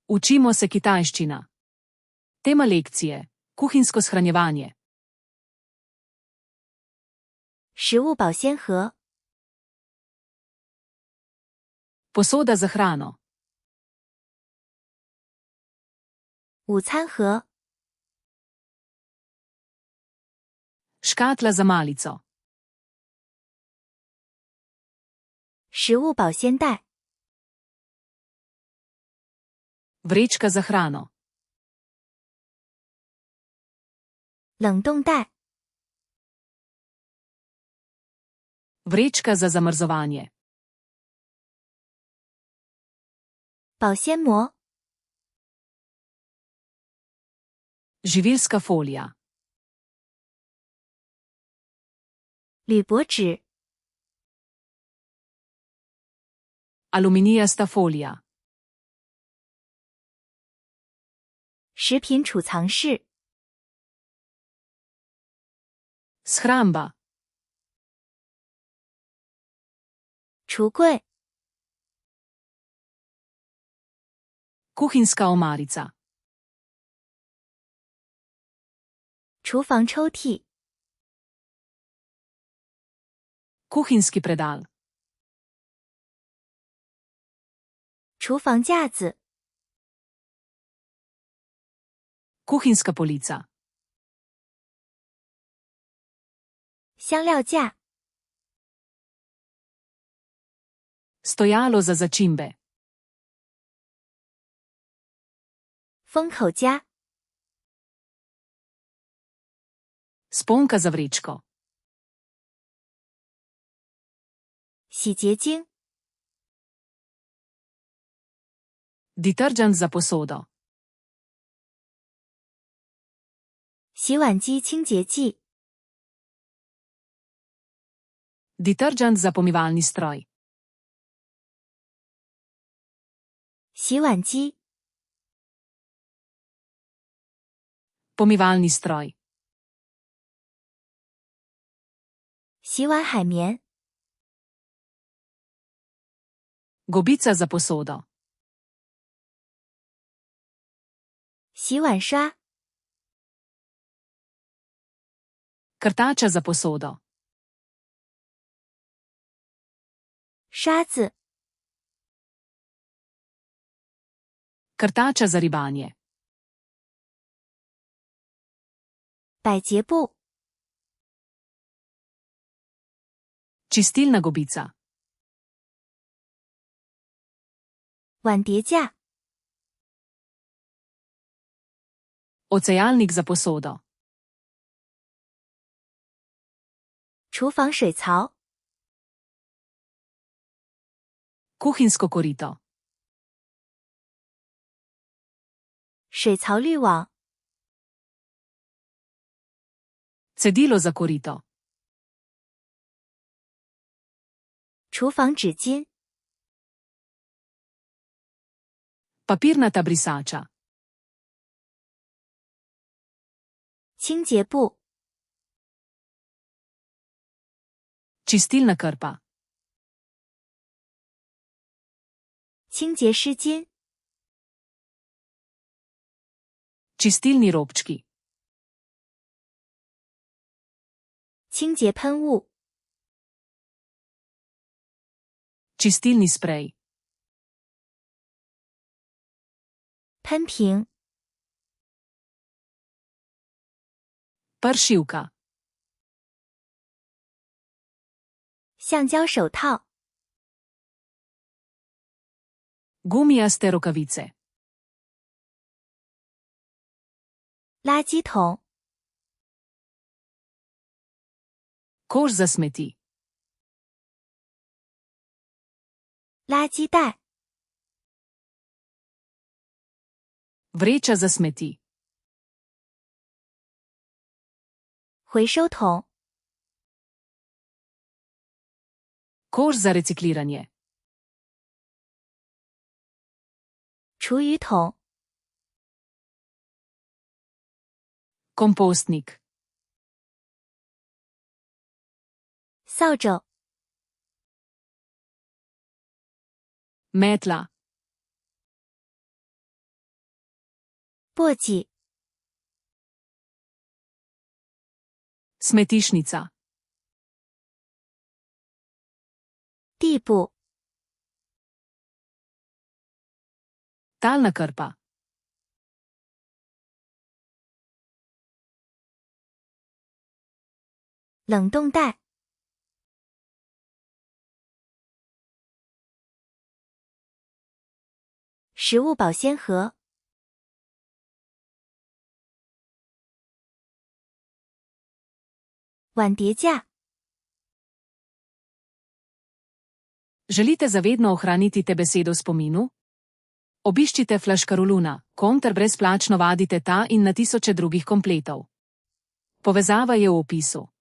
Učimo se kitajščina. Tema lekcije: kuhinjsko shranjevanje. 食物保鲜盒 Posoda za hrano. 午餐盒 Škatla za malico. 食物保鲜袋 Vrečka za hrano. 冷冻袋 Vrečka za zamrzovanje. 保鲜膜 Živilska folija. 铝箔纸 Aluminijasta folija. 食品储藏室 Shramba. 橱柜 Kuhinjska omarica. 厨房抽屉 Kuhinjski predal. 厨房架子 Kuhinjska polica. 香料架 Stojalo za začimbe. 封口夹 Sponka za vrečko. 洗洁精 Detergent za posodo. 洗碗机清洁剂 Detergent za pomivalni stroj. 洗碗机 Pomivalni stroj. 洗碗海绵 Gobica za posodo. 洗碗刷 Krtača za posodo. 刷子 Krtača za ribanje. 百洁布 Čistilna gobica. 碗碟架 Ocejalnik za posodo. 厨房水槽 Kuhinjsko korito. 水槽滤网 Cedilo za korito. 厨房纸巾 Papirnata brisača. 清洁布 Čistilna krpa. 清洁湿巾 Čistilni robčki. 清洁喷雾 Čistilni sprej. 喷瓶 Pršilka. 橡胶手套 Gumijaste rokavice. 垃圾桶 Koš za smeti. 垃圾袋 Vreča za smeti. 回收桶 Koš za recikliranje. 厨余桶 Kompostnik. 扫帚 Metla. 簸箕、 Smetišnica. 地步、 Talna krpa. 冷冻袋、 食物保鲜盒、 碗碟架、 Želite zavedno ohraniti te besedo v spominu? Obiščite Flaškaroluna, ter brezplačno vadite ta in na tisoče drugih kompletov. Povezava je v opisu.